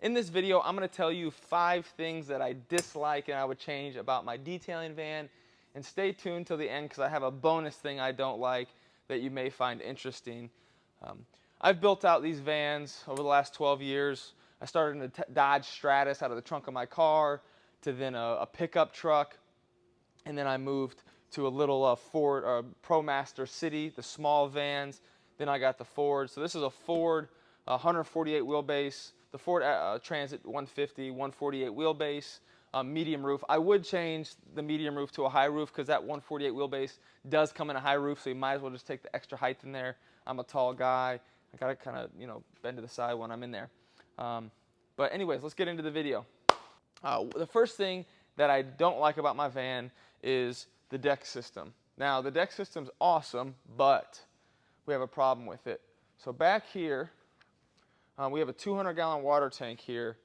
In this video, I'm going to tell you 5 things that I dislike and I would change about my detailing van. And stay tuned till the end because I have a bonus thing I don't like that you may find interesting. I've built out these vans over the last 12 years. I started in a Dodge Stratus out of the trunk of my car to then a pickup truck. And then I moved to a little Ford ProMaster City, the small vans. Then I got the Ford. So this is a Ford 148 wheelbase, the Ford Transit 150, 148 wheelbase, medium roof. I would change the medium roof to a high roof because that 148 wheelbase does come in a high roof, so you might as well just take the extra height in there. I'm a tall guy. I gotta kind of bend to the side when I'm in there. But anyways, let's get into the video. The first thing that I don't like about my van is the deck system. Now, the deck system's awesome, but we have a problem with it. So back here, we have a 200-gallon water tank here,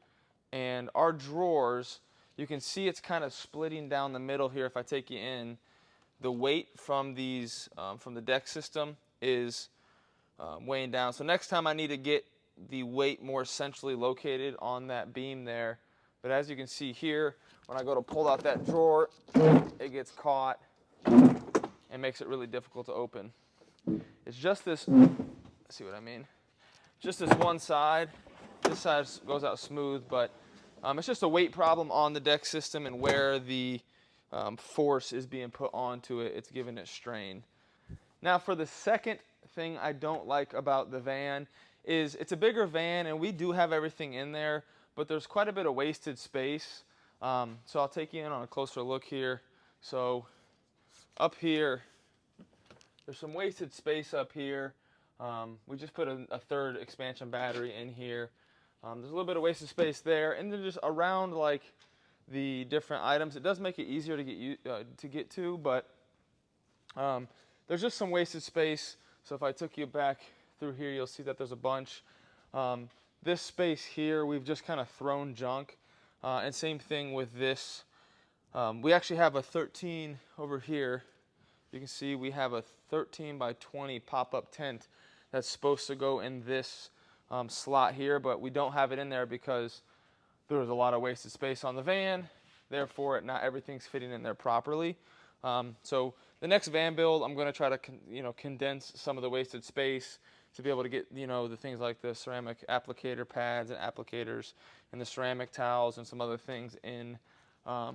and our drawers, you can see it's kind of splitting down the middle here. If I take you in, the weight from these, from the deck system is weighing down. So next time I need to get the weight more centrally located on that beam there. But as you can see here, when I go to pull out that drawer, it gets caught and makes it really difficult to open. It's just this, see what I mean? Just this one side. This side goes out smooth, but it's just a weight problem on the deck system and where the force is being put onto it. It's giving it strain. Now for the second thing I don't like about the van is it's a bigger van and we do have everything in there, but there's quite a bit of wasted space. So I'll take you in on a closer look here. So up here, there's some wasted space up here. We just put a third expansion battery in here. There's a little bit of wasted space there, and then just around like the different items, it does make it easier to get to, but there's just some wasted space. So if I took you back through here, you'll see that there's a bunch. This space here, we've just kind of thrown junk, and same thing with this. We actually have a 13 over here. You can see we have a 13 by 20 pop-up tent that's supposed to go in this slot here, but we don't have it in there because there was a lot of wasted space on the van. Therefore, not everything's fitting in there properly. So the next van build, I'm going to try to condense some of the wasted space to be able to get the things like the ceramic applicator pads and applicators and the ceramic towels and some other things in a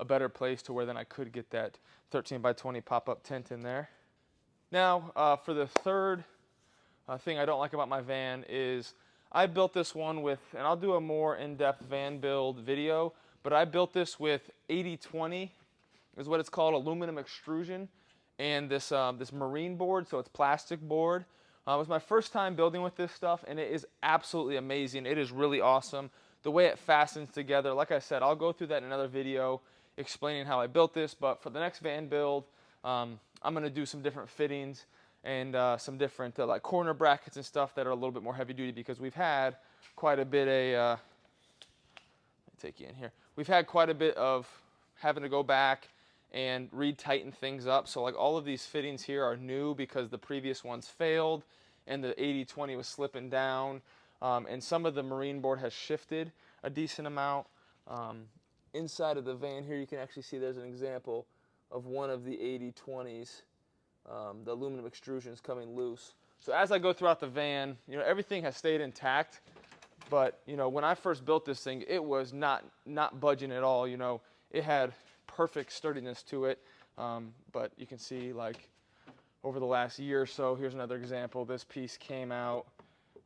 better place to where then I could get that 13 by 20 pop-up tent in there. Now, for the third thing I don't like about my van is I built this one with, and I'll do a more in-depth van build video, but I built this with 80/20 is what it's called, aluminum extrusion, and this marine board, so it's plastic board. It was my first time building with this stuff, and it is absolutely amazing. It is really awesome. The way it fastens together, like I said, I'll go through that in another video explaining how I built this, but for the next van build, I'm going to do some different fittings and some different like corner brackets and stuff that are a little bit more heavy duty because we've had quite a bit let me take you in here. We've had quite a bit of having to go back and re-tighten things up. So like all of these fittings here are new because the previous ones failed and the 80/20 was slipping down. And some of the marine board has shifted a decent amount. Inside of the van here, you can actually see there's an example of one of the 80/20s. The aluminum extrusion is coming loose. So as I go throughout the van, everything has stayed intact. But when I first built this thing, it was not budging at all. It had perfect sturdiness to it. But you can see like over the last year or so, here's another example. This piece came out.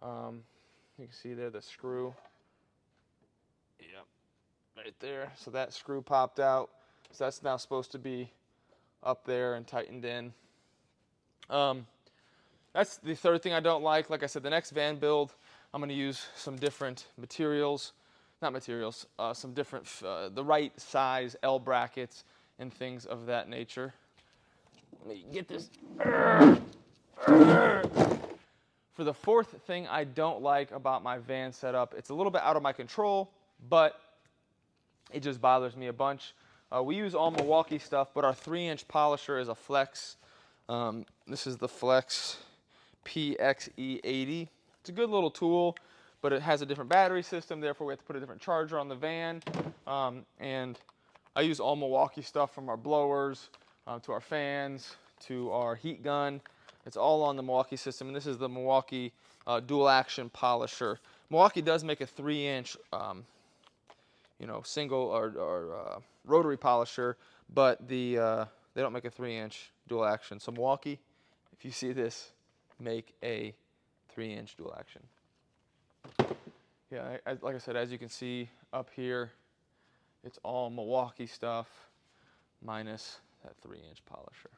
You can see there the screw. Yep, right there. So that screw popped out. So that's now supposed to be up there and tightened in. That's the third thing I don't like. Like I said, the next van build, I'm going to use some different materials. Some different, the right size L brackets and things of that nature. Let me get this. For the fourth thing I don't like about my van setup, it's a little bit out of my control, but it just bothers me a bunch. We use all Milwaukee stuff, but our 3-inch polisher is a Flex. This is the Flex PXE80. a good little tool, but it has a different battery system. Therefore, we have to put a different charger on the van. And I use all Milwaukee stuff, from our blowers to our fans to our heat gun. It's all on the Milwaukee system, and this is the Milwaukee dual action polisher. Milwaukee does make a 3-inch single or rotary polisher, but they don't make a 3-inch dual action. So Milwaukee, if you see this, make a 3-inch dual action. Yeah, like I said, as you can see up here, it's all Milwaukee stuff minus that 3-inch polisher.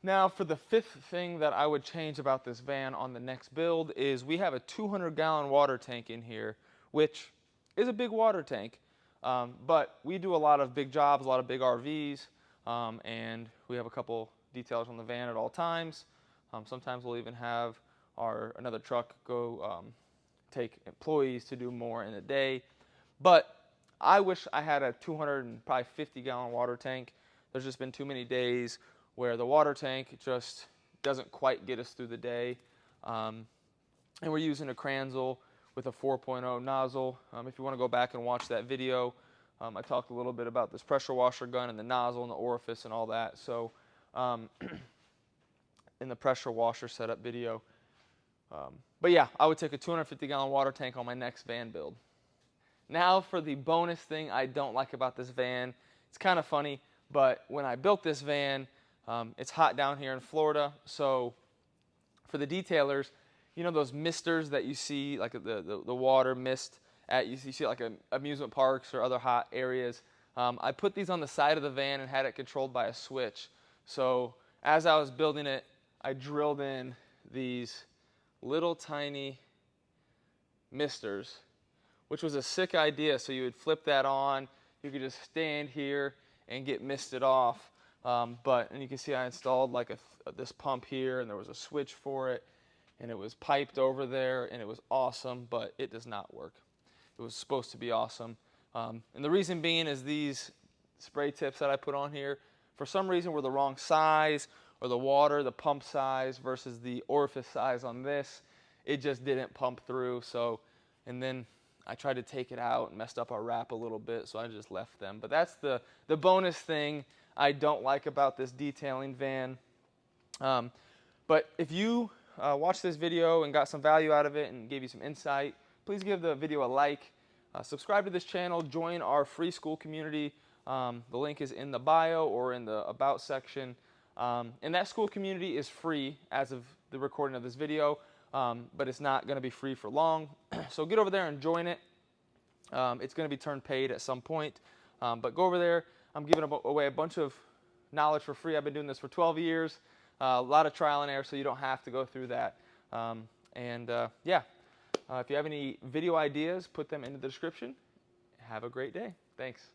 Now, for the 5th thing that I would change about this van on the next build is we have a 200-gallon water tank in here, which is a big water tank, but we do a lot of big jobs, a lot of big RVs, and we have a couple detailers on the van at all times. Sometimes we'll even have another truck go take employees to do more in a day. But I wish I had a 250-gallon water tank. There's just been too many days where the water tank just doesn't quite get us through the day. And we're using a Kranzel with a 4.0 nozzle. If you want to go back and watch that video, I talked a little bit about this pressure washer gun and the nozzle and the orifice and all that. So in the pressure washer setup video. But yeah, I would take a 250-gallon water tank on my next van build. Now for the bonus thing I don't like about this van. It's kind of funny, but when I built this van, it's hot down here in Florida, so for the detailers, you know those misters that you see, like the water mist at you see like amusement parks or other hot areas. I put these on the side of the van and had it controlled by a switch. So as I was building it, I drilled in these little tiny misters, which was a sick idea. So you would flip that on, you could just stand here and get misted off. And you can see I installed like this pump here, and there was a switch for it, and it was piped over there, and it was awesome, but it does not work. It was supposed to be awesome. And the reason being is these spray tips that I put on here, for some reason, were the wrong size, or the pump size versus the orifice size on this. It just didn't pump through. So, and then I tried to take it out and messed up our wrap a little bit, so I just left them. But that's the bonus thing I don't like about this detailing van. But if you watched this video and got some value out of it and gave you some insight, please give the video a like. Subscribe to this channel. Join our free Skool community. The link is in the bio or in the About section. And that Skool community is free as of the recording of this video, but it's not going to be free for long. So get over there and join it. It's going to be turned paid at some point. But go over there. I'm giving away a bunch of knowledge for free. I've been doing this for 12 years. A lot of trial and error, so you don't have to go through that. Yeah, if you have any video ideas, put them in the description. Have a great day. Thanks.